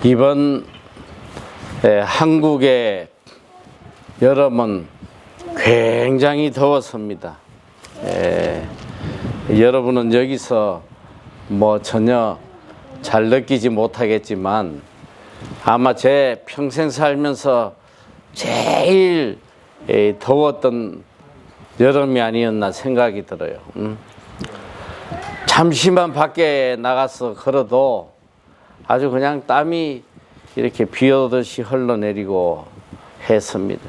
이번 한국의 여름은 굉장히 더웠습니다. 여러분은 여기서 뭐 전혀 잘 느끼지 못하겠지만 아마 제 평생 살면서 제일 더웠던 여름이 아니었나 생각이 들어요. 잠시만 밖에 나가서 걸어도 아주 그냥 땀이 이렇게 비 오듯이 흘러내리고 했습니다.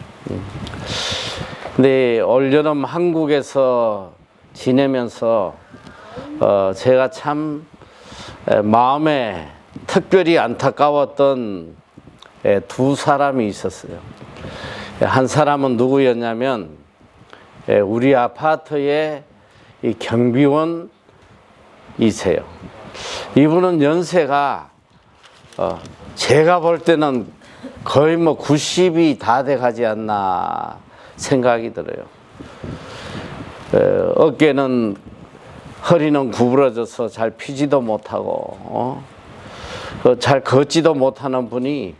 근데 올여름 한국에서 지내면서 제가 참 마음에 특별히 안타까웠던 두 사람이 있었어요. 한 사람은 누구였냐면 우리 아파트의 이 경비원이세요. 이분은 연세가 제가 볼 때는 거의 뭐 90이 다 돼 가지 않나 생각이 들어요. 어깨는 허리는 구부러져서 잘 피지도 못하고 잘 걷지도 못하는 분이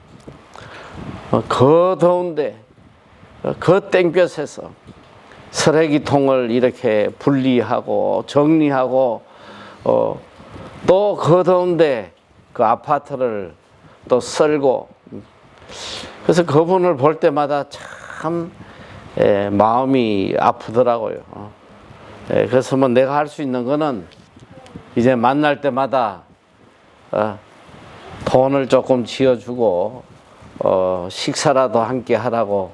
그 더운데 그 땡볕에서 쓰레기통을 이렇게 분리하고 정리하고 또 그 더운데 그 아파트를 또 썰고, 그래서 그분을 볼 때마다 참 마음이 아프더라고요. 그래서 뭐 내가 할 수 있는 거는 이제 만날 때마다 돈을 조금 지어주고 식사라도 함께 하라고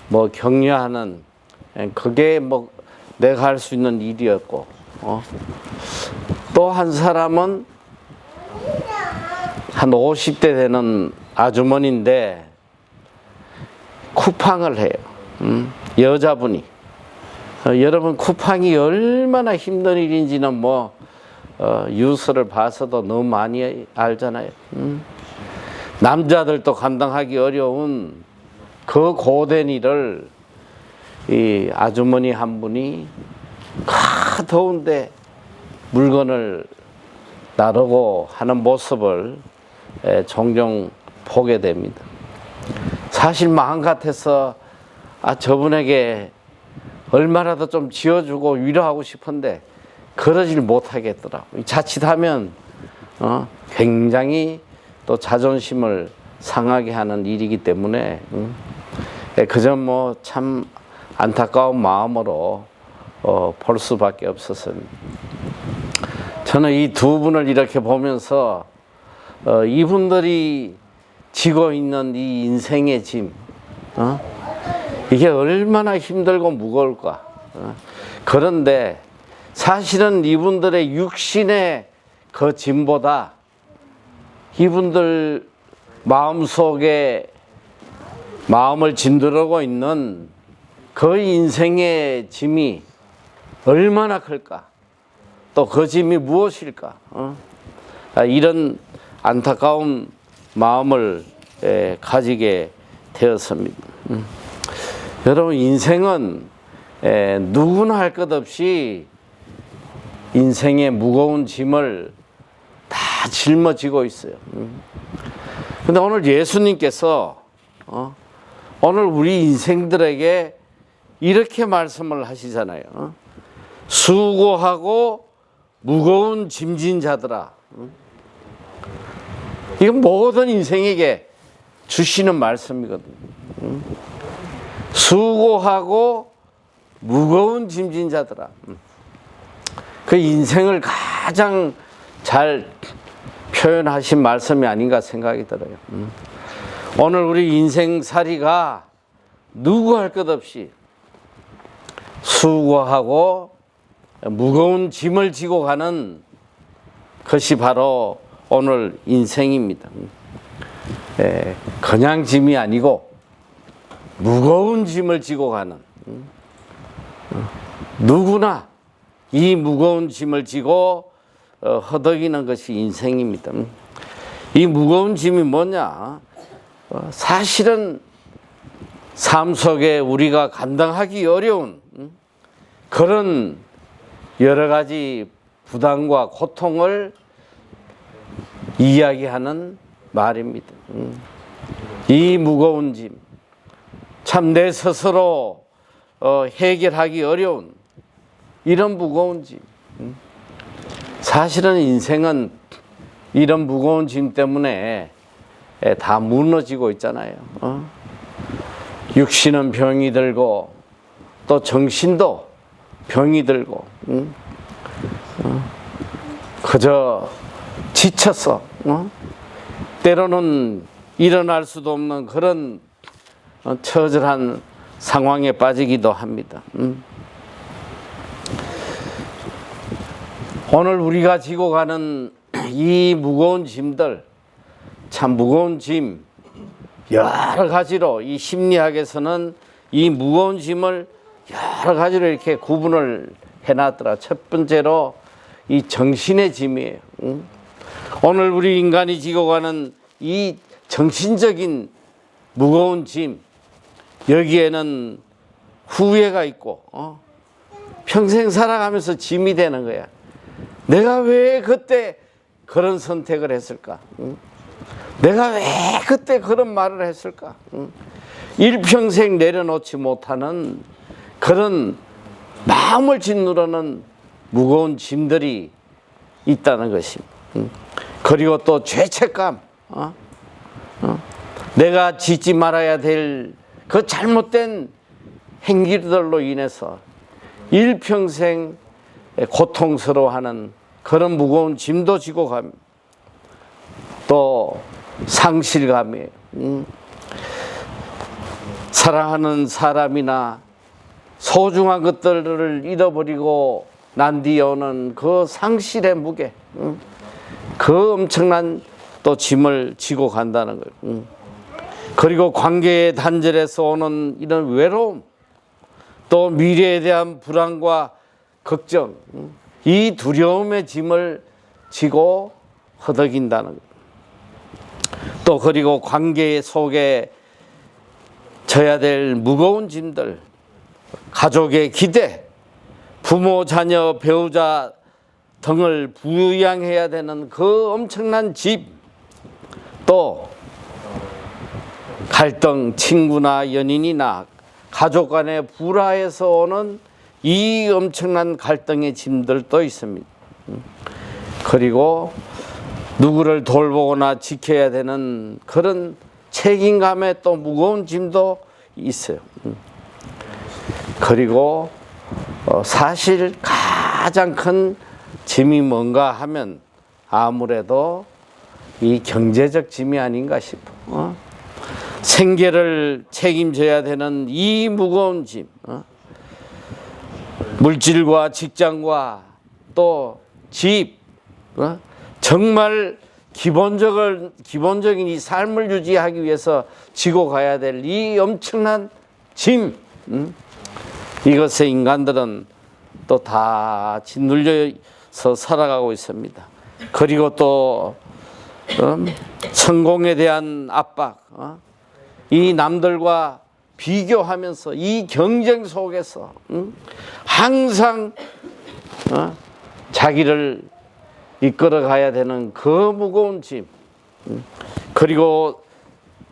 뭐 격려하는, 그게 뭐 내가 할 수 있는 일이었고, 또 한 사람은 한 50대 되는 아주머니인데 쿠팡을 해요. 여자분이. 여러분, 쿠팡이 얼마나 힘든 일인지는 뭐 뉴스를 봐서도 너무 많이 알잖아요. 남자들도 감당하기 어려운 그 고된 일을 이 아주머니 한 분이 더운데 물건을 나르고 하는 모습을 종종 보게 됩니다. 사실 마음 같아서 저분에게 얼마라도 좀 지어주고 위로하고 싶은데 그러질 못하겠더라고요. 자칫하면 굉장히 또 자존심을 상하게 하는 일이기 때문에 그저 뭐 참 안타까운 마음으로 볼 수밖에 없었습니다. 저는 이 두 분을 이렇게 보면서 이분들이 지고 있는 이 인생의 짐, 이게 얼마나 힘들고 무거울까. 그런데 사실은 이분들의 육신의 그 짐보다 이분들 마음속에 마음을 짓누르고 있는 그 인생의 짐이 얼마나 클까. 또 그 짐이 무엇일까. 이런 안타까운 마음을 가지게 되었습니다. 여러분, 인생은 누구나 할 것 없이 인생의 무거운 짐을 다 짊어지고 있어요. 근데 오늘 예수님께서 오늘 우리 인생들에게 이렇게 말씀을 하시잖아요. 수고하고 무거운 짐진 자들아. 이건 모든 인생에게 주시는 말씀이거든요. 수고하고 무거운 짐진 자들아. 그 인생을 가장 잘 표현하신 말씀이 아닌가 생각이 들어요. 오늘 우리 인생살이가 누구 할 것 없이 수고하고 무거운 짐을 지고 가는 것이 바로 오늘 인생입니다. 그냥 짐이 아니고 무거운 짐을 지고 가는, 누구나 이 무거운 짐을 지고 허덕이는 것이 인생입니다. 이 무거운 짐이 뭐냐? 사실은 삶 속에 우리가 감당하기 어려운 그런 여러 가지 부담과 고통을 이야기하는 말입니다. 이 무거운 짐, 참 내 스스로 해결하기 어려운 이런 무거운 짐. 사실은 인생은 이런 무거운 짐 때문에 다 무너지고 있잖아요. 육신은 병이 들고 또 정신도 병이 들고 그저 지쳤어. 때로는 일어날 수도 없는 그런 처절한 상황에 빠지기도 합니다. 오늘 우리가 지고 가는 이 무거운 짐들, 참 무거운 짐, 여러 가지로 이 심리학에서는 이 무거운 짐을 여러 가지로 이렇게 구분을 해놨더라. 첫 번째로 이 정신의 짐이에요. 오늘 우리 인간이 지고 가는 이 정신적인 무거운 짐, 여기에는 후회가 있고 평생 살아가면서 짐이 되는 거야. 내가 왜 그때 그런 선택을 했을까? 내가 왜 그때 그런 말을 했을까? 일평생 내려놓지 못하는 그런 마음을 짓누르는 무거운 짐들이 있다는 것입니다. 그리고 또 죄책감, 내가 짓지 말아야 될 그 잘못된 행위들로 인해서 일평생 고통스러워하는 그런 무거운 짐도 지고 갑니다. 또 상실감이에요. 사랑하는 사람이나 소중한 것들을 잃어버리고 난 뒤에 오는 그 상실의 무게, 그 엄청난 또 짐을 지고 간다는 거예요. 그리고 관계의 단절에서 오는 이런 외로움, 또 미래에 대한 불안과 걱정, 이 두려움의 짐을 지고 허덕인다는 거예요. 또 그리고 관계 속에 져야 될 무거운 짐들, 가족의 기대, 부모, 자녀, 배우자 등을 부양해야 되는 그 엄청난 짐, 또 갈등, 친구나 연인이나 가족 간의 불화에서 오는 이 엄청난 갈등의 짐들도 있습니다. 그리고 누구를 돌보거나 지켜야 되는 그런 책임감의 또 무거운 짐도 있어요. 그리고 사실 가장 큰 짐이 뭔가 하면 아무래도 이 경제적 짐이 아닌가 싶어. 생계를 책임져야 되는 이 무거운 짐, 물질과 직장과 또 집, 정말 기본적인 이 삶을 유지하기 위해서 지고 가야 될 이 엄청난 짐, 이것에 인간들은 또 다 짓눌려서 살아가고 있습니다. 그리고 또 성공에 대한 압박, 이 남들과 비교하면서 이 경쟁 속에서 항상 자기를 이끌어 가야 되는 그 무거운 짐, 그리고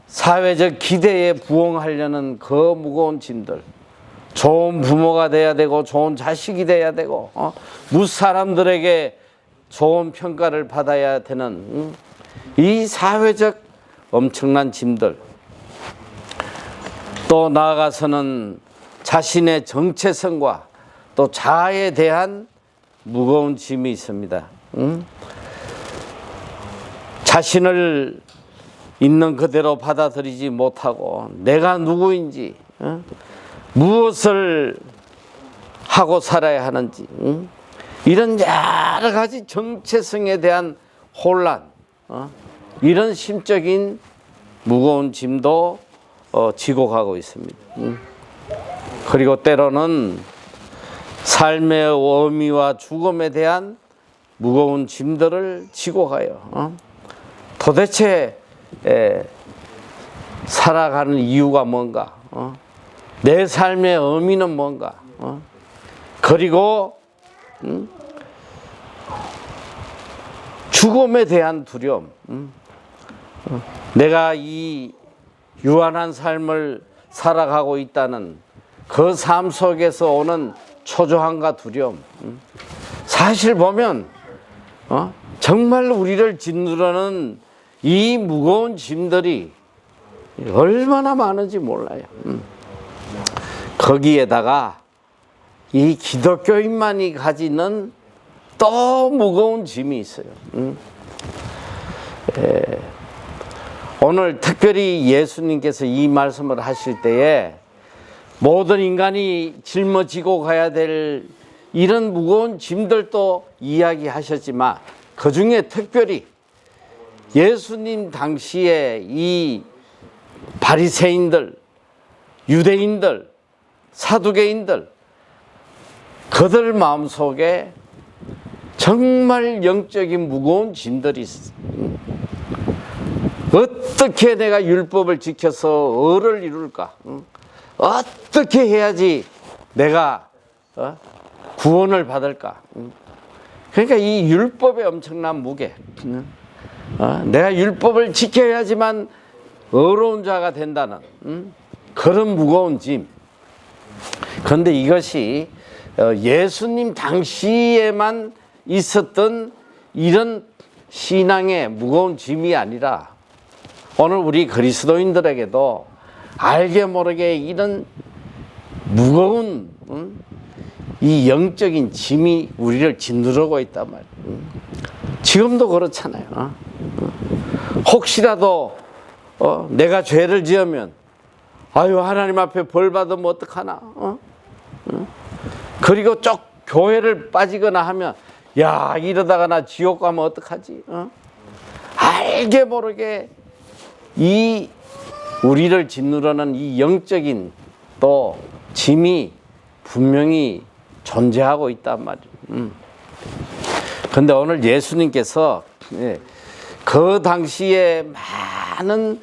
사회적 기대에 부응하려는 그 무거운 짐들, 좋은 부모가 돼야 되고 좋은 자식이 돼야 되고 무사람들에게 좋은 평가를 받아야 되는 이 사회적 엄청난 짐들, 또 나아가서는 자신의 정체성과 또 자아에 대한 무거운 짐이 있습니다. 자신을 있는 그대로 받아들이지 못하고 내가 누구인지, 무엇을 하고 살아야 하는지, 이런 여러 가지 정체성에 대한 혼란, 이런 심적인 무거운 짐도 지고 가고 있습니다. 그리고 때로는 삶의 의미와 죽음에 대한 무거운 짐들을 지고 가요. 도대체 살아가는 이유가 뭔가, 내 삶의 의미는 뭔가, 그리고 죽음에 대한 두려움, 내가 이 유한한 삶을 살아가고 있다는 그 삶 속에서 오는 초조함과 두려움. 사실 보면 정말 우리를 짓누르는 이 무거운 짐들이 얼마나 많은지 몰라요. 거기에다가 이 기독교인만이 가지는 또 무거운 짐이 있어요. 오늘 특별히 예수님께서 이 말씀을 하실 때에 모든 인간이 짊어지고 가야 될 이런 무거운 짐들도 이야기하셨지만 그 중에 특별히 예수님 당시에 이 바리새인들, 유대인들, 사두개인들 그들 마음속에 정말 영적인 무거운 짐들이 있어요. 어떻게 내가 율법을 지켜서 을을 이룰까? 어떻게 해야지 내가 구원을 받을까? 그러니까 이 율법의 엄청난 무게. 내가 율법을 지켜야지만 의로운 자가 된다는 그런 무거운 짐. 그런데 이것이 예수님 당시에만 있었던 이런 신앙의 무거운 짐이 아니라 오늘 우리 그리스도인들에게도 알게 모르게 이런 무거운 이 영적인 짐이 우리를 짓누르고 있단 말이에요. 지금도 그렇잖아요. 혹시라도 내가 죄를 지으면 아유 하나님 앞에 벌 받으면 어떡하나. 그리고 쪽 교회를 빠지거나 하면 야 이러다가 나 지옥 가면 어떡하지. 알게 모르게 이 우리를 짓누르는 이 영적인 또 짐이 분명히 존재하고 있단 말이에요. 그런데 오늘 예수님께서 그 당시에 많은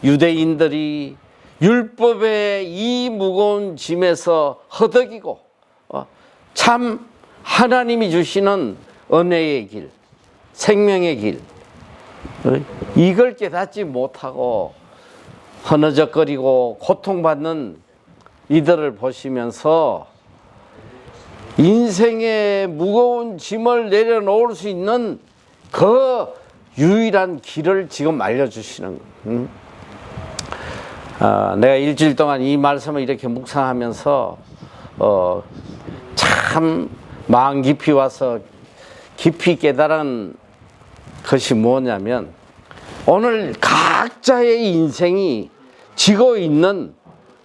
유대인들이 율법의 이 무거운 짐에서 허덕이고 참 하나님이 주시는 은혜의 길, 생명의 길 이걸 깨닫지 못하고 허느적거리고 고통받는 이들을 보시면서 인생의 무거운 짐을 내려놓을 수 있는 그 유일한 길을 지금 알려주시는 거예요. 내가 일주일 동안 이 말씀을 이렇게 묵상하면서 참 마음 깊이 와서 깊이 깨달은 것이 뭐냐면 오늘 각자의 인생이 지고 있는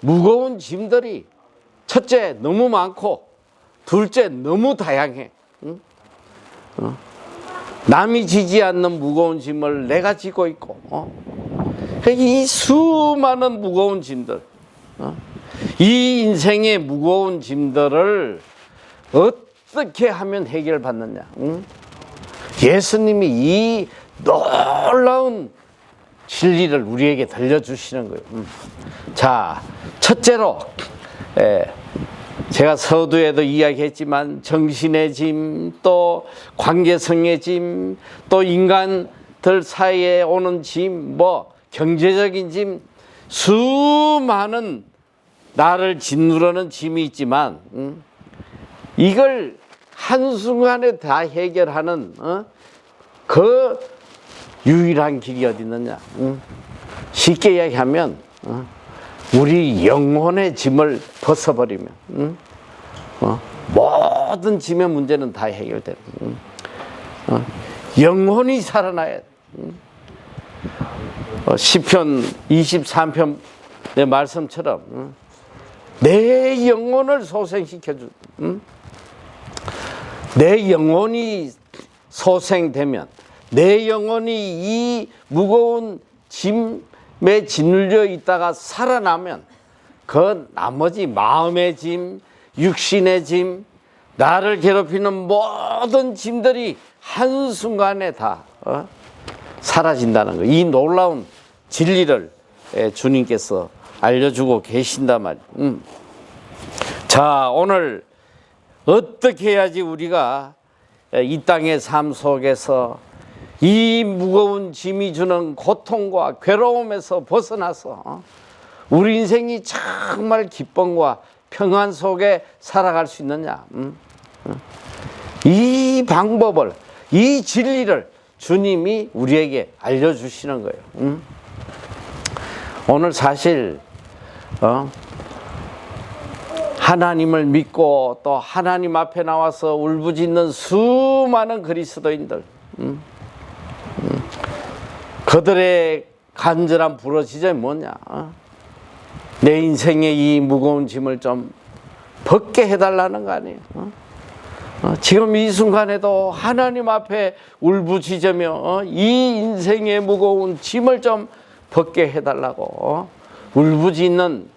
무거운 짐들이 첫째 너무 많고 둘째 너무 다양해. 남이 지지 않는 무거운 짐을 내가 지고 있고 이 수많은 무거운 짐들 이 인생의 무거운 짐들을 어떻게 하면 해결받느냐. 예수님이 이 놀라운 진리를 우리에게 들려주시는 거예요. 자, 첫째로 제가 서두에도 이야기했지만 정신의 짐, 또 관계성의 짐, 또 인간들 사이에 오는 짐, 뭐 경제적인 짐, 수많은 나를 짓누르는 짐이 있지만 이걸 한순간에 다 해결하는 그 유일한 길이 어디 있느냐. 쉽게 이야기하면 우리 영혼의 짐을 벗어버리면 모든 짐의 문제는 다 해결되는 영혼이 살아나야 돼. 시편 23편의 말씀처럼 내 영혼을 소생시켜주. 내 영혼이 소생되면 내 영혼이 이 무거운 짐에 짓눌려 있다가 살아나면 그 나머지 마음의 짐, 육신의 짐, 나를 괴롭히는 모든 짐들이 한순간에 다 사라진다는 거. 이 놀라운 진리를 주님께서 알려주고 계신단 말이에요. 자, 오늘 어떻게 해야지 우리가 이 땅의 삶 속에서 이 무거운 짐이 주는 고통과 괴로움에서 벗어나서 우리 인생이 정말 기쁨과 평안 속에 살아갈 수 있느냐. 이 방법을, 이 진리를 주님이 우리에게 알려주시는 거예요. 오늘 사실 하나님을 믿고 또 하나님 앞에 나와서 울부짖는 수많은 그리스도인들, 그들의 간절한 부르짖음이 뭐냐? 내 인생의 이 무거운 짐을 좀 벗게 해달라는 거 아니에요? 지금 이 순간에도 하나님 앞에 울부짖으며 이 인생의 무거운 짐을 좀 벗게 해달라고 울부짖는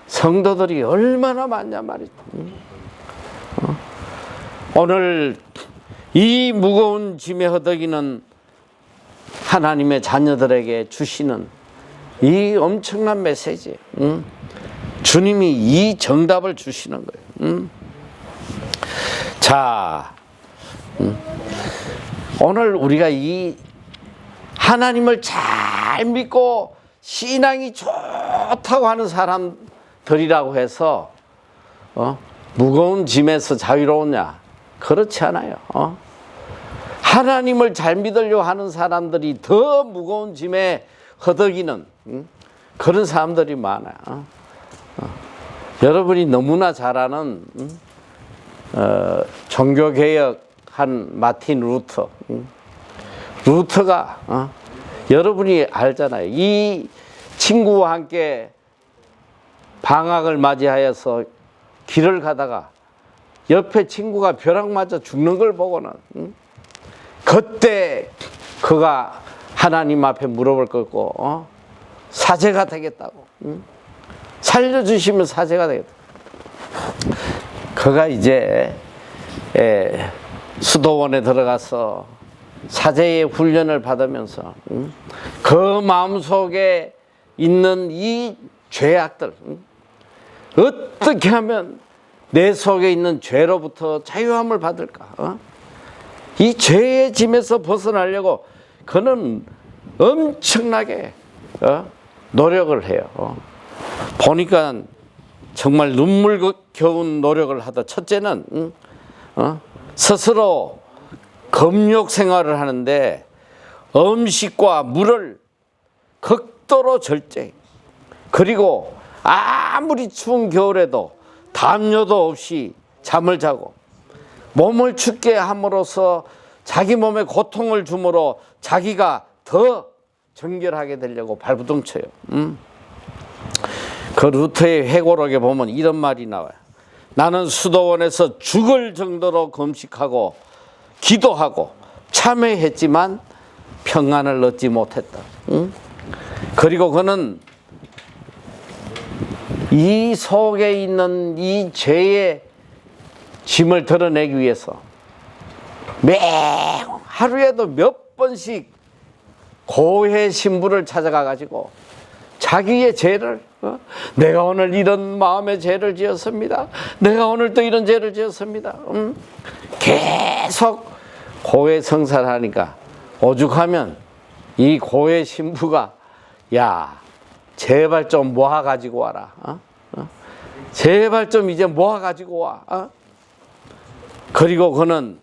성도들이 얼마나 많냐 말이죠. 오늘 이 무거운 짐의 허덕이는 하나님의 자녀들에게 주시는 이 엄청난 메시지. 주님이 이 정답을 주시는 거예요. 자, 오늘 우리가 이 하나님을 잘 믿고 신앙이 좋다고 하는 사람들이라고 해서 무거운 짐에서 자유로우냐? 그렇지 않아요. 하나님을 잘 믿으려고 하는 사람들이 더 무거운 짐에 허덕이는 그런 사람들이 많아요. 여러분이 너무나 잘 아는 종교개혁한 마틴 루터. 루터가 여러분이 알잖아요. 이 친구와 함께 방학을 맞이하여서 길을 가다가 옆에 친구가 벼락 맞아 죽는 걸 보고는 그때 그가 하나님 앞에 무릎을 꿇고 사제가 되겠다고, 살려주시면 사제가 되겠다. 그가 이제 수도원에 들어가서 사제의 훈련을 받으면서 그 마음속에 있는 이 죄악들, 어떻게 하면 내 속에 있는 죄로부터 자유함을 받을까? 이 죄의 짐에서 벗어나려고 그는 엄청나게 노력을 해요. 보니까 정말 눈물겨운 노력을 하다. 첫째는 스스로 금욕 생활을 하는데 음식과 물을 극도로 절제, 그리고 아무리 추운 겨울에도 담요도 없이 잠을 자고 몸을 춥게 함으로써 자기 몸에 고통을 주므로 자기가 더 정결하게 되려고 발부둥쳐요. 그 루터의 회고록에 보면 이런 말이 나와요. 나는 수도원에서 죽을 정도로 금식하고 기도하고 참회했지만 평안을 얻지 못했다. 그리고 그는 이 속에 있는 이 죄의 짐을 드러내기 위해서 매 하루에도 몇 번씩 고해 신부를 찾아가 가지고 자기의 죄를, 내가 오늘 이런 마음의 죄를 지었습니다. 내가 오늘 또 이런 죄를 지었습니다. 계속 고해 성사를 하니까 오죽하면 이 고해 신부가 야, 제발 좀 모아 가지고 와라. 제발 좀 이제 모아 가지고 와. 그리고 그는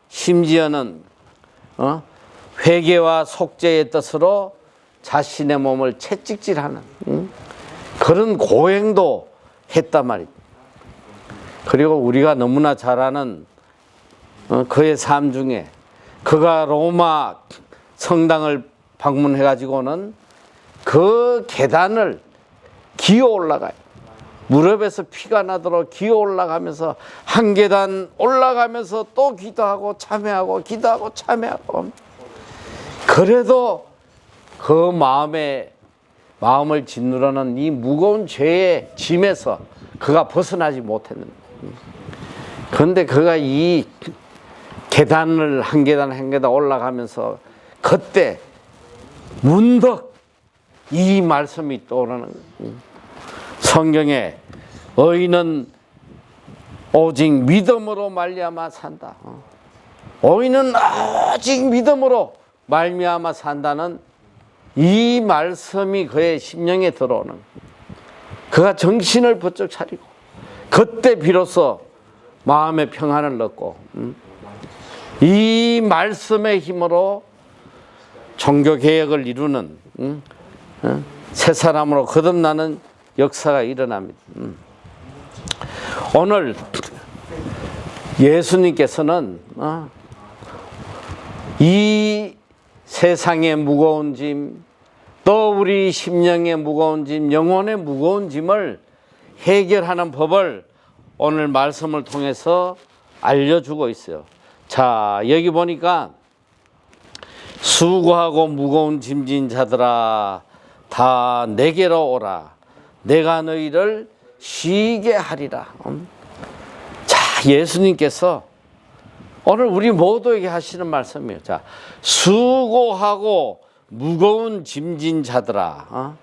심지어는 회개와 속죄의 뜻으로 자신의 몸을 채찍질하는 그런 고행도 했단 말이죠. 그리고 우리가 너무나 잘 아는 그의 삶 중에 그가 로마 성당을 방문해 가지고는 그 계단을 기어 올라가요. 무릎에서 피가 나도록 기어 올라가면서 한 계단 올라가면서 또 기도하고 참회하고 기도하고 참회하고, 그래도 그 마음을 짓누르는 이 무거운 죄의 짐에서 그가 벗어나지 못했는데, 그런데 그가 이 계단을 한 계단 한 계단 올라가면서 그때 문득 이 말씀이 떠오르는 거예요. 성경에 의인은 오직 믿음으로 말미암아 산다. 오이는 오직 믿음으로 말미암아 산다는 이 말씀이 그의 심령에 들어오는, 그가 정신을 번쩍 차리고 그때 비로소 마음의 평안을 얻고 이 말씀의 힘으로 종교개혁을 이루는 새 사람으로 거듭나는 역사가 일어납니다. 오늘 예수님께서는 이 세상의 무거운 짐, 또 우리 심령의 무거운 짐, 영혼의 무거운 짐을 해결하는 법을 오늘 말씀을 통해서 알려주고 있어요. 자, 여기 보니까 수고하고 무거운 짐진 자들아 다 내게로 오라, 내가 너희를 쉬게 하리라. 자, 예수님께서 오늘 우리 모두에게 하시는 말씀이에요. 자, 수고하고 무거운 짐진 자들아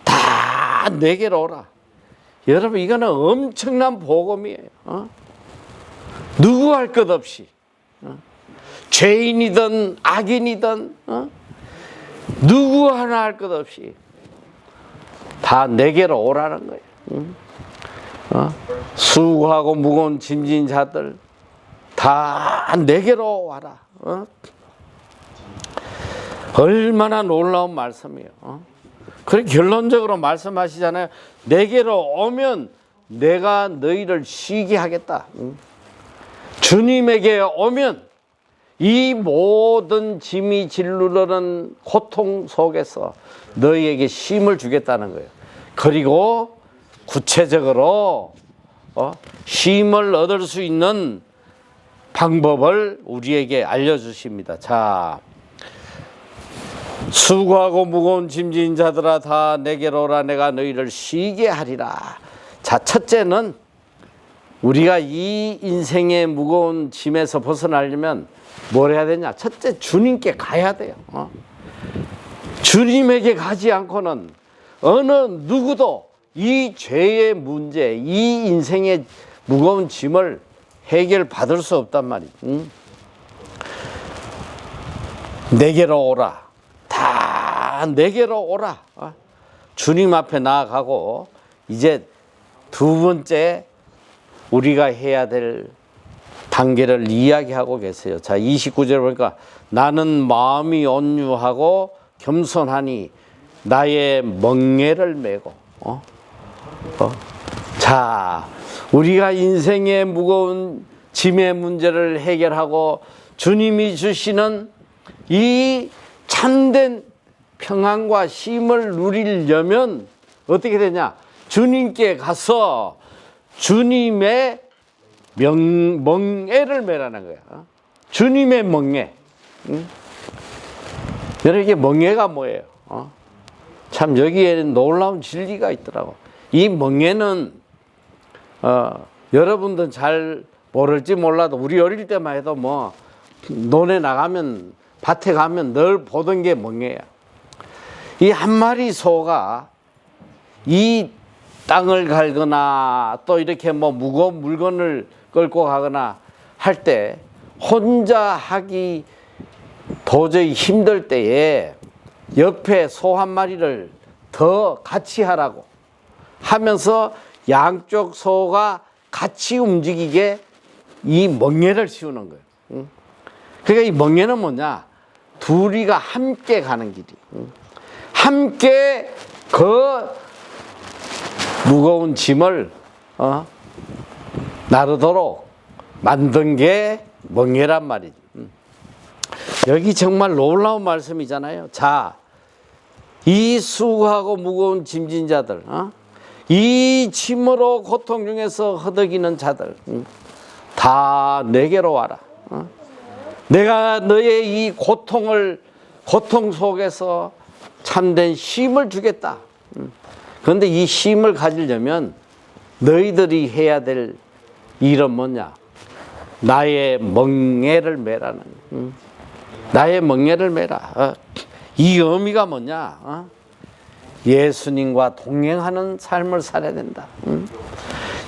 다 내게로 오라. 여러분, 이거는 엄청난 복음이에요. 누구 할 것 없이, 죄인이든 악인이든 누구 하나 할 것 없이 다 내게로 오라는 거예요. 수고하고 무거운 짐진 자들 다 내게로 와라. 얼마나 놀라운 말씀이에요. 그래 결론적으로 말씀하시잖아요. 내게로 오면 내가 너희를 쉬게 하겠다. 주님에게 오면 이 모든 짐이 짓누르는 고통 속에서 너희에게 쉼을 주겠다는 거예요. 그리고 구체적으로 쉼을 얻을 수 있는 방법을 우리에게 알려주십니다. 자, 수고하고 무거운 짐진 자들아 다 내게로 오라, 내가 너희를 쉬게 하리라. 자, 첫째는 우리가 이 인생의 무거운 짐에서 벗어나려면 뭘 해야 되냐? 첫째, 주님께 가야 돼요. 주님에게 가지 않고는 어느 누구도 이 죄의 문제, 이 인생의 무거운 짐을 해결받을 수 없단 말이에요. 내게로 오라. 다 내게로 오라. 주님 앞에 나아가고, 이제 두 번째 우리가 해야 될 단계를 이야기하고 계세요. 자, 29절 보니까 나는 마음이 온유하고 겸손하니 나의 멍에를 메고. 자, 우리가 인생의 무거운 짐의 문제를 해결하고 주님이 주시는 이 참된 평안과 쉼을 누리려면 어떻게 되냐? 주님께 가서 주님의 멍에를 매라는 거야. 주님의 멍에. 여러분, 이게 멍에가 뭐예요? 참 여기에는 놀라운 진리가 있더라고. 이 멍에는 여러분들 잘 모를지 몰라도 우리 어릴 때만 해도 뭐 논에 나가면, 밭에 가면 늘 보던 게 멍에야. 이 한 마리 소가 이 땅을 갈거나 또 이렇게 뭐 무거운 물건을 끌고 가거나 할 때 혼자 하기 도저히 힘들 때에 옆에 소 한 마리를 더 같이 하라고 하면서 양쪽 소가 같이 움직이게 이 멍에를 씌우는 거예요. 그러니까 이 멍에는 뭐냐? 둘이가 함께 가는 길이. 함께 그 무거운 짐을 나르도록 만든 게 멍에란 말이지. 여기 정말 놀라운 말씀이잖아요. 자, 이 수고하고 무거운 짐진 자들, 이 짐으로 고통 중에서 허덕이는 자들, 다 내게로 와라. 내가 너의 이 고통 속에서 참된 쉼을 주겠다. 그런데 이 쉼을 가지려면 너희들이 해야 될 일은 뭐냐? 나의 멍에를 매라는. 나의 멍에를 매라. 이 의미가 뭐냐? 예수님과 동행하는 삶을 살아야 된다.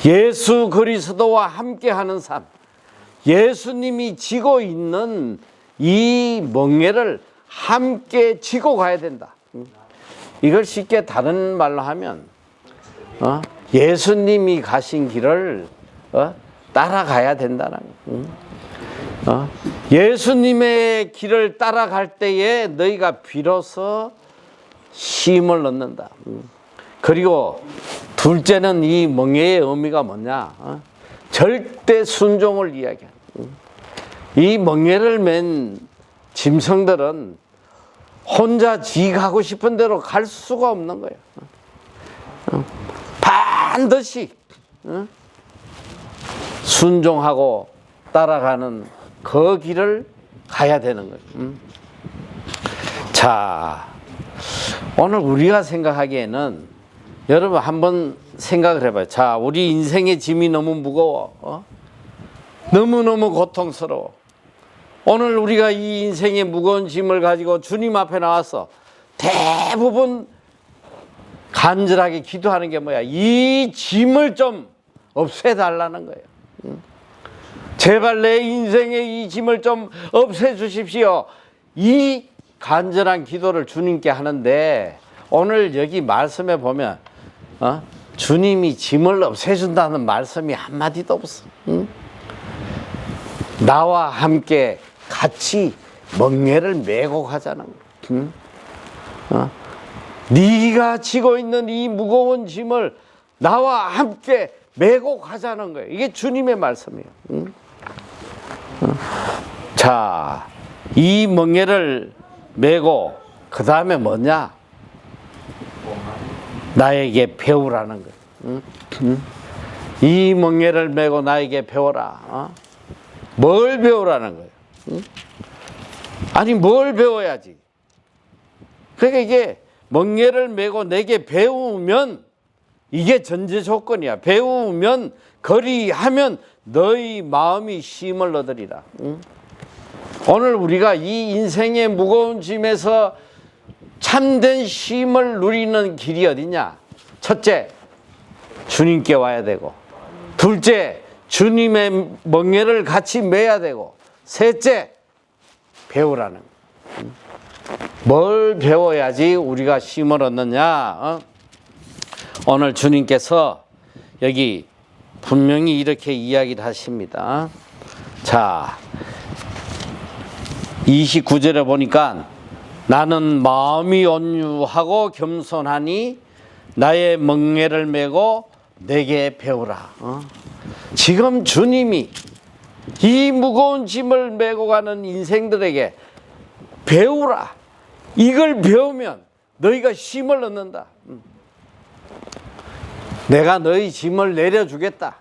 예수 그리스도와 함께하는 삶. 예수님이 지고 있는 이 멍에를 함께 지고 가야 된다. 이걸 쉽게 다른 말로 하면 예수님이 가신 길을 따라가야 된다는 거예요. 예수님의 길을 따라갈 때에 너희가 비로소 쉼을 얻는다. 그리고 둘째는 이 멍에의 의미가 뭐냐? 절대 순종을 이야기하는. 이 멍에를 맨 짐승들은 혼자 지 가고 싶은 대로 갈 수가 없는 거예요. 반드시 순종하고 따라가는 그 길을 가야 되는 거예요. 자, 오늘 우리가 생각하기에는 여러분 한번 생각을 해봐요. 자, 우리 인생의 짐이 너무 무거워. 너무너무 고통스러워. 오늘 우리가 이 인생의 무거운 짐을 가지고 주님 앞에 나와서 대부분 간절하게 기도하는 게 뭐야? 이 짐을 좀 없애달라는 거예요. 제발 내 인생의 이 짐을 좀 없애주십시오. 이 간절한 기도를 주님께 하는데 오늘 여기 말씀에 보면 주님이 짐을 없애준다는 말씀이 한마디도 없어. 나와 함께 같이 멍에를 메고 가자는 거야. 네가 지고 있는 이 무거운 짐을 나와 함께 메고 가자는 거예요. 이게 주님의 말씀이에요. 자, 이 멍에를 메고 그 다음에 뭐냐? 나에게 배우라는 거예요. 이 멍에를 메고 나에게 배워라. 뭘 배우라는 거예요? 아니 뭘 배워야지? 그러니까 이게 멍에를 메고 내게 배우면 이게 전제 조건이야. 배우면 거리하면 너희 마음이 쉼을 얻으리라. 오늘 우리가 이 인생의 무거운 짐에서 참된 쉼을 누리는 길이 어디냐? 첫째, 주님께 와야 되고, 둘째, 주님의 멍에를 같이 메야 되고, 셋째, 배우라는 거예요. 뭘 배워야지 우리가 쉼을 얻느냐? 오늘 주님께서 여기 분명히 이렇게 이야기를 하십니다. 자, 29절에 보니까 나는 마음이 온유하고 겸손하니 나의 멍에를 메고 내게 배우라. 지금 주님이 이 무거운 짐을 메고 가는 인생들에게 배우라. 이걸 배우면 너희가 쉼을 얻는다. 내가 너희 짐을 내려주겠다.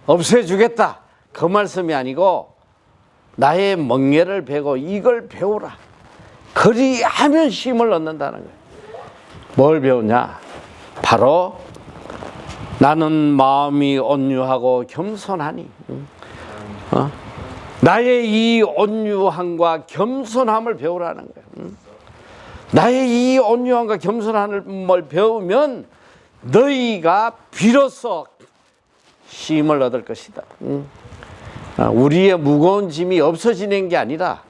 없애주겠다. 그 말씀이 아니고 나의 멍에를 베고 이걸 배우라. 그리하면 쉼을 얻는다는 거예요. 뭘 배우냐? 바로 나는 마음이 온유하고 겸손하니. 나의 이 온유함과 겸손함을 배우라는 거예요. 나의 이 온유함과 겸손함을 배우면 너희가 비로소 쉼을 얻을 것이다. 우리의 무거운 짐이 없어지는 게 아니라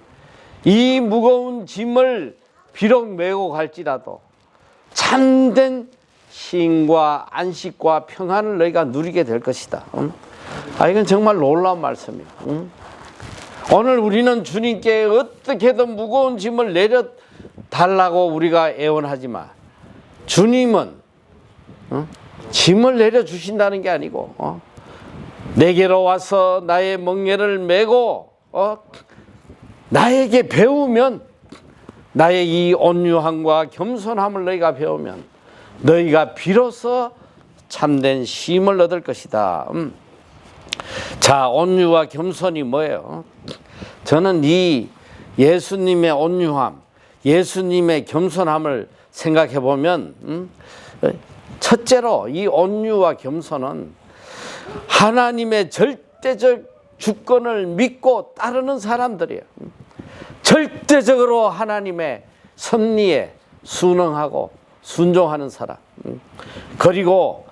이 무거운 짐을 비록 메고 갈지라도 참된 쉼과 안식과 평안을 너희가 누리게 될 것이다. 이건 정말 놀라운 말씀이에요. 오늘 우리는 주님께 어떻게든 무거운 짐을 내려달라고 우리가 애원하지만 주님은 짐을 내려주신다는 게 아니고 내게로 와서 나의 멍에를 메고 나에게 배우면 나의 이 온유함과 겸손함을 너희가 배우면 너희가 비로소 참된 쉼을 얻을 것이다. 자, 온유와 겸손이 뭐예요? 저는 이 예수님의 온유함, 예수님의 겸손함을 생각해 보면 첫째로 이 온유와 겸손은 하나님의 절대적 주권을 믿고 따르는 사람들이에요. 절대적으로 하나님의 섭리에 순응하고 순종하는 사람. 그리고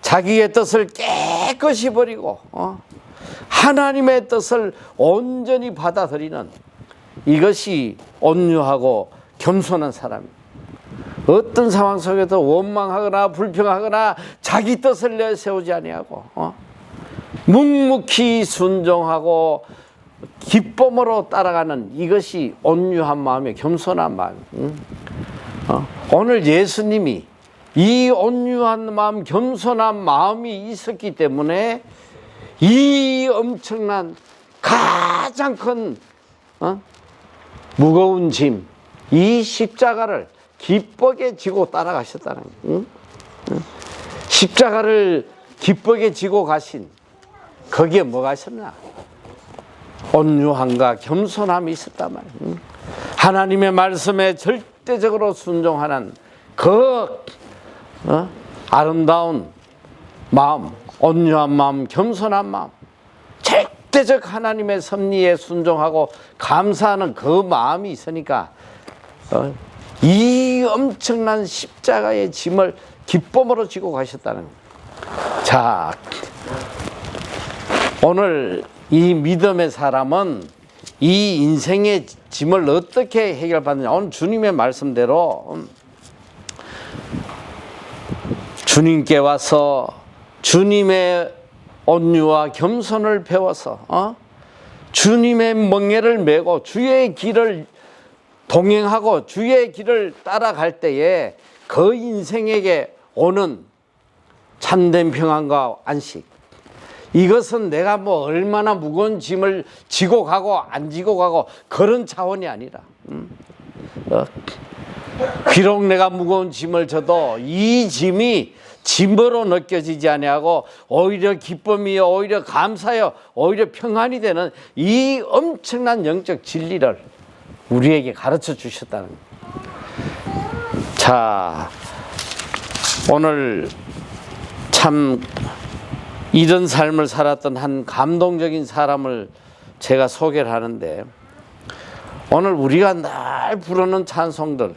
자기의 뜻을 깨끗이 버리고 하나님의 뜻을 온전히 받아들이는 이것이 온유하고 겸손한 사람입니다. 어떤 상황 속에도 원망하거나 불평하거나 자기 뜻을 내세우지 아니하고 묵묵히 순종하고 기쁨으로 따라가는 이것이 온유한 마음이에요. 겸손한 마음. 오늘 예수님이 이 온유한 마음, 겸손한 마음이 있었기 때문에 이 엄청난 가장 큰 무거운 짐, 이 십자가를 기쁘게 지고 따라가셨다는 거예요. 십자가를 기쁘게 지고 가신 거기에 뭐가 있었나? 온유함과 겸손함이 있었단 말이에요. 하나님의 말씀에 절대적으로 순종하는 그 아름다운 마음, 온유한 마음, 겸손한 마음, 절대적 하나님의 섭리에 순종하고 감사하는 그 마음이 있으니까 이 엄청난 십자가의 짐을 기쁨으로 지고 가셨다는 거예요. 자, 오늘 이 믿음의 사람은 이 인생의 짐을 어떻게 해결받느냐. 오늘 주님의 말씀대로 주님께 와서 주님의 온유와 겸손을 배워서 주님의 멍에를 메고 주의 길을 동행하고 주의 길을 따라갈 때에 그 인생에게 오는 참된 평안과 안식, 이것은 내가 뭐 얼마나 무거운 짐을 지고 가고 안 지고 가고 그런 차원이 아니라 비록 내가 무거운 짐을 져도 이 짐이 짐으로 느껴지지 아니하고 오히려 기쁨이요, 오히려 감사요, 오히려 평안이 되는 이 엄청난 영적 진리를 우리에게 가르쳐 주셨다는 거예요. 자, 오늘 참 이런 삶을 살았던 한 감동적인 사람을 제가 소개를 하는데, 오늘 우리가 날 부르는 찬송들,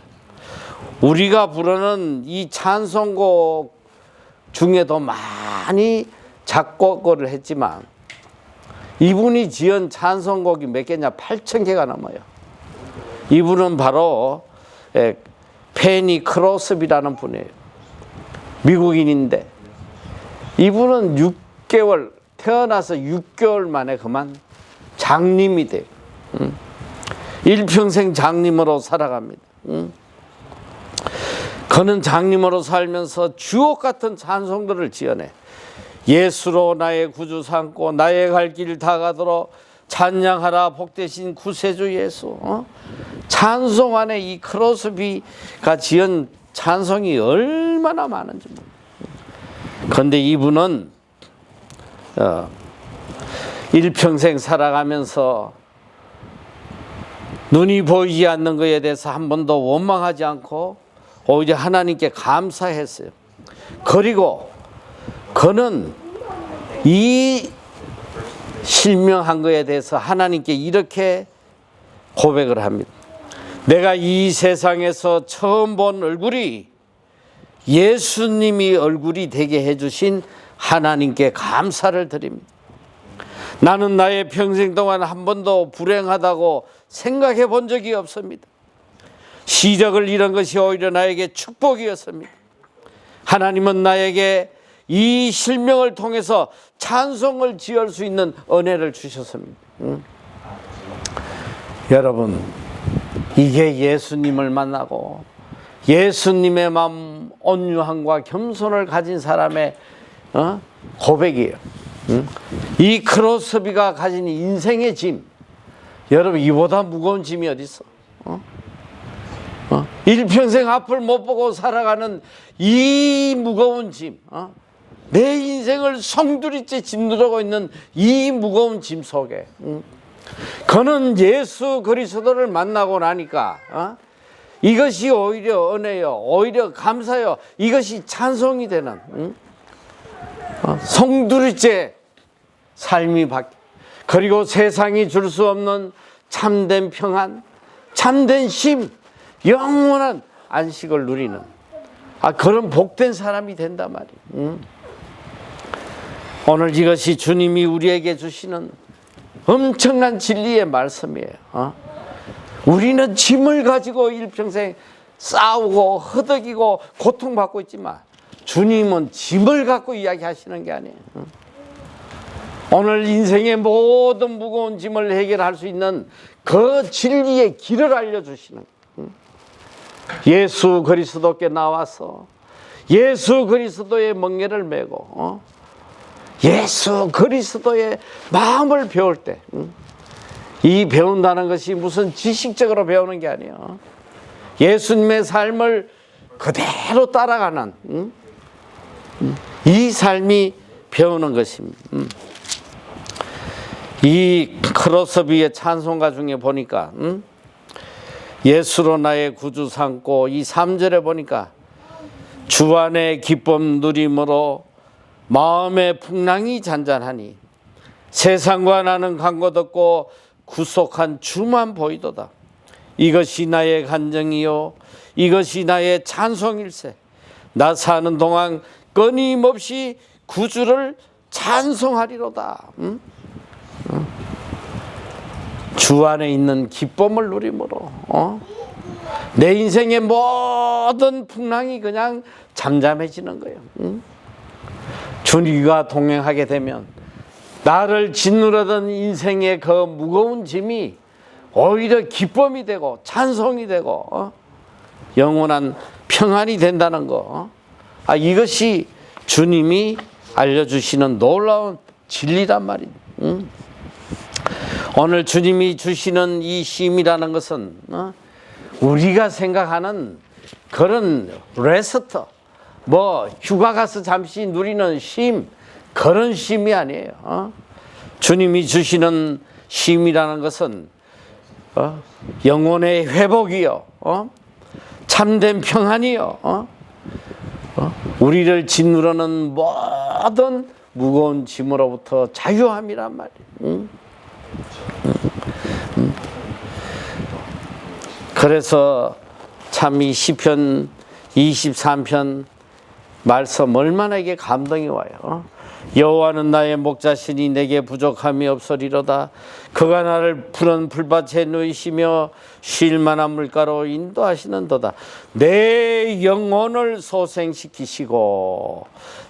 우리가 부르는 이 찬송곡 중에도 많이 작곡을 했지만 이분이 지은 찬송곡이 몇 개냐? 8,000개가 넘어요. 이분은 바로 페니 크로스비라는 분이에요. 미국인인데 이분은 6개월, 태어나서 6개월 만에 그만 장님이 돼요. 일평생 장님으로 살아갑니다. 그는 장님으로 살면서 주옥 같은 찬송들을 지어내. 예수로 나의 구주 삼고 나의 갈 길 다 가도록 찬양하라 복되신 구세주 예수. 찬송 안에 이 크로스비가 지은 찬송이 얼마나 많은지. 그런데 이분은 일평생 살아가면서 눈이 보이지 않는 것에 대해서 한 번도 원망하지 않고 오히려 하나님께 감사했어요. 그리고 그는 이 실명한 것에 대해서 하나님께 이렇게 고백을 합니다. 내가 이 세상에서 처음 본 얼굴이 예수님이 얼굴이 되게 해주신 하나님께 감사를 드립니다. 나는 나의 평생 동안 한 번도 불행하다고 생각해 본 적이 없습니다. 시력을 잃은 것이 오히려 나에게 축복이었습니다. 하나님은 나에게 이 실명을 통해서 찬송을 지을 수 있는 은혜를 주셨습니다. 여러분, 이게 예수님을 만나고 예수님의 마음, 온유함과 겸손을 가진 사람의 고백이에요. 이 크로스비가 가진 인생의 짐, 여러분 이보다 무거운 짐이 어디 있어? 일평생 앞을 못 보고 살아가는 이 무거운 짐, 내 인생을 송두리째 짓누르고 있는 이 무거운 짐 속에 그는 예수 그리스도를 만나고 나니까 이것이 오히려 은혜요, 오히려 감사요, 이것이 찬송이 되는 송두리째 삶이 바뀌, 그리고 세상이 줄 수 없는 참된 평안, 참된 쉼, 영원한 안식을 누리는 그런 복된 사람이 된단 말이에요. 오늘 이것이 주님이 우리에게 주시는 엄청난 진리의 말씀이에요. 우리는 짐을 가지고 일평생 싸우고 허덕이고 고통받고 있지만 주님은 짐을 갖고 이야기하시는 게 아니에요. 오늘 인생의 모든 무거운 짐을 해결할 수 있는 그 진리의 길을 알려주시는 거예요. 예수 그리스도께 나와서 예수 그리스도의 멍에를 메고 예수 그리스도의 마음을 배울 때, 이 배운다는 것이 무슨 지식적으로 배우는 게 아니에요. 예수님의 삶을 그대로 따라가는 이 삶이 배우는 것입니다. 이 크로스비의 찬송가 중에 보니까 예수로 나의 구주 삼고, 이 3절에 보니까 주 안에 기쁨 누림으로 마음의 풍랑이 잔잔하니 세상과 나는 간 것 없고 구속한 주만 보이도다. 이것이 나의 간정이요 이것이 나의 찬송일세. 나 사는 동안 끊임없이 구주를 찬송하리로다. 주 안에 있는 기쁨을 누림으로 내 인생의 모든 풍랑이 그냥 잠잠해지는 거예요. 주님과 동행하게 되면 나를 짓누르던 인생의 그 무거운 짐이 오히려 기쁨이 되고 찬송이 되고 영원한 평안이 된다는 거. 이것이 주님이 알려주시는 놀라운 진리란 말이에요. 오늘 주님이 주시는 이 쉼이라는 것은 우리가 생각하는 그런 레스트, 휴가 가서 잠시 누리는 쉼, 그런 쉼이 아니에요. 주님이 주시는 쉼이라는 것은 영혼의 회복이요, 참된 평안이요, 우리를 짓누르는 모든 무거운 짐으로부터 자유함이란 말이에요. 그래서 참 이 시편 23편 말씀 얼마나 이게 감동이 와요. 여호와는 나의 목자시니 내게 부족함이 없으리로다. 그가 나를 푸른 풀밭에 누이시며 쉴 만한 물가로 인도하시는도다. 내 영혼을 소생시키시고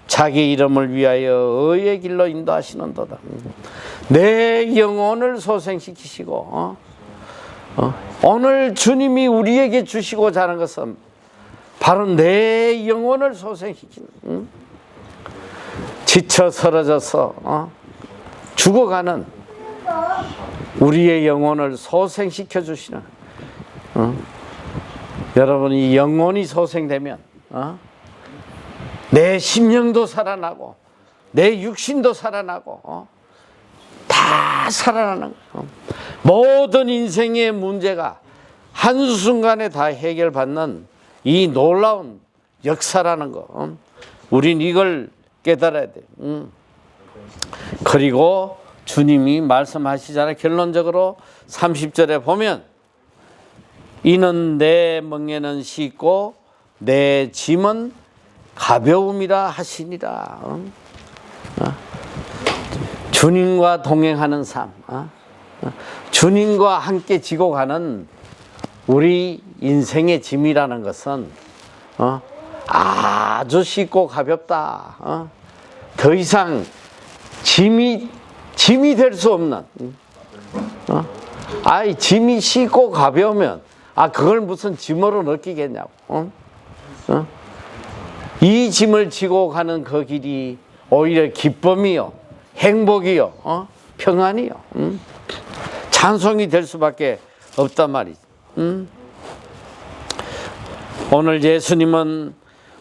자기 이름을 위하여 의의 길로 인도하시는도다. 내 영혼을 소생시키시고 오늘 주님이 우리에게 주시고자 하는 것은 바로 내 영혼을 소생시키는, 지쳐 쓰러져서 죽어가는 우리의 영혼을 소생시켜 주시는, 여러분, 이 영혼이 소생되면 내 심령도 살아나고 내 육신도 살아나고 다 살아나는 거예요. 모든 인생의 문제가 한순간에 다 해결받는 이 놀라운 역사라는 거, 우린 이걸 깨달아야 돼요. 그리고 주님이 말씀하시잖아요. 결론적으로 30절에 보면 이는 내 멍에는 쉽고 내 짐은 가벼움이라 하시니라. 주님과 동행하는 삶, 주님과 함께 지고 가는 우리 인생의 짐이라는 것은 아주 쉽고 가볍다. 더 이상 짐이 될 수 없는, 짐이 쉽고 가벼우면 그걸 무슨 짐으로 느끼겠냐고. 이 짐을 지고 가는 그 길이 오히려 기쁨이요, 행복이요, 평안이요, 찬송이 될 수밖에 없단 말이지. 오늘 예수님은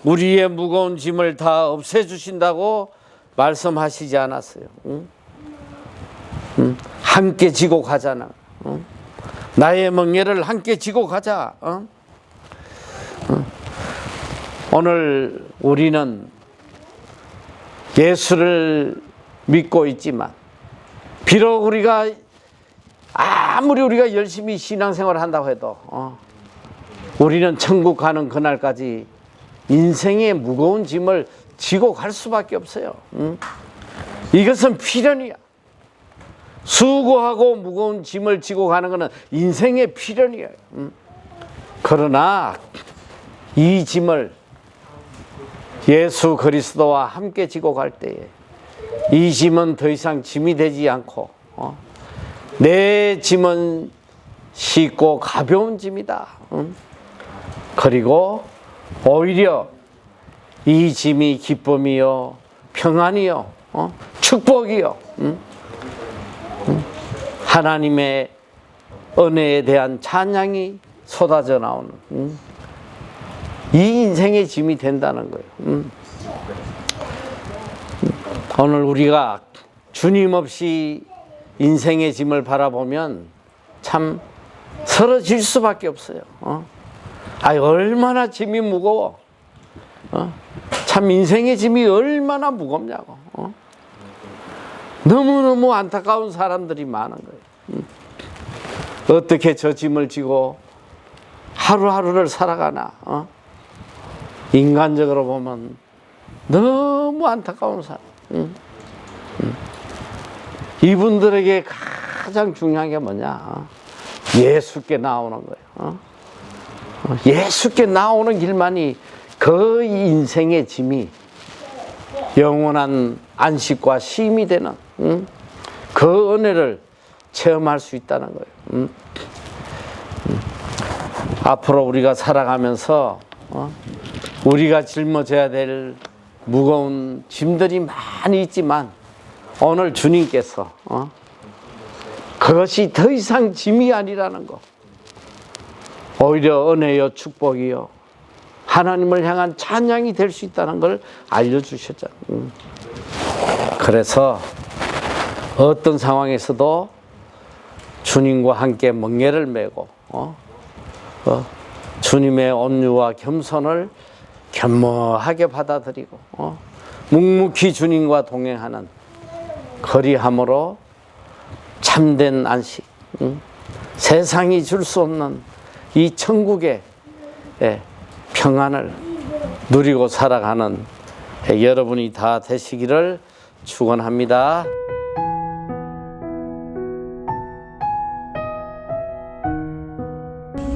우리의 무거운 짐을 다 없애주신다고 말씀하시지 않았어요. 함께 지고 가잖아. 나의 멍에를 함께 지고 가자. 오늘 우리는 예수를 믿고 있지만, 비록 아무리 우리가 열심히 신앙생활을 한다고 해도 우리는 천국 가는 그날까지 인생의 무거운 짐을 지고 갈 수밖에 없어요. 이것은 필연이야. 수고하고 무거운 짐을 지고 가는 것은 인생의 필연이야. 그러나 이 짐을 예수 그리스도와 함께 지고 갈 때에 이 짐은 더 이상 짐이 되지 않고 내 짐은 쉽고 가벼운 짐이다. 그리고 오히려 이 짐이 기쁨이요 평안이요 축복이요 하나님의 은혜에 대한 찬양이 쏟아져 나오는 이 인생의 짐이 된다는 거예요. 오늘 우리가 주님 없이 인생의 짐을 바라보면 참 쓰러질 수밖에 없어요. 얼마나 짐이 무거워. 참 인생의 짐이 얼마나 무겁냐고. 너무너무 안타까운 사람들이 많은 거예요. 어떻게 저 짐을 지고 하루하루를 살아가나. 인간적으로 보면 너무 안타까운 사람. 이분들에게 가장 중요한 게 뭐냐? 예수께 나오는 거예요. 예수께 나오는 길만이 그 인생의 짐이 영원한 안식과 쉼이 되는 그 은혜를 체험할 수 있다는 거예요. 앞으로 우리가 살아가면서 우리가 짊어져야 될 무거운 짐들이 많이 있지만 오늘 주님께서 그것이 더 이상 짐이 아니라는 거, 오히려 은혜요 축복이요 하나님을 향한 찬양이 될 수 있다는 걸 알려주셨잖아요. 그래서 어떤 상황에서도 주님과 함께 멍에를 메고 주님의 온유와 겸손을 겸허하게 받아들이고 묵묵히 주님과 동행하는 거리함으로 참된 안식, 세상이 줄 수 없는 이 천국의 평안을 누리고 살아가는 여러분이 다 되시기를 축원합니다.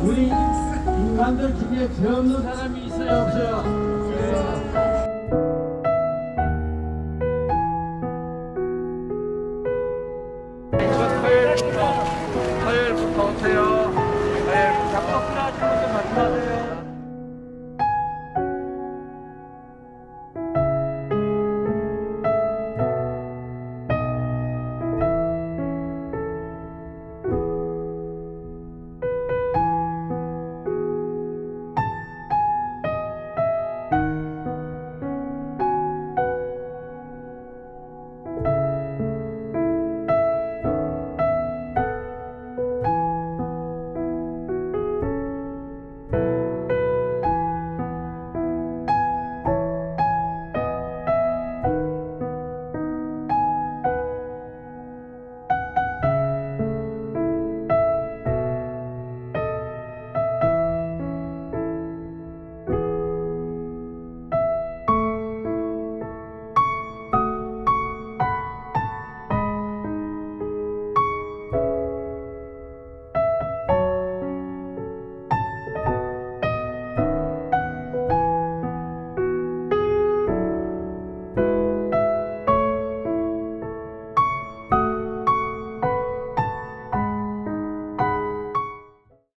우리 인간들 중에 죄 없는 사람이 있어요, 없어요?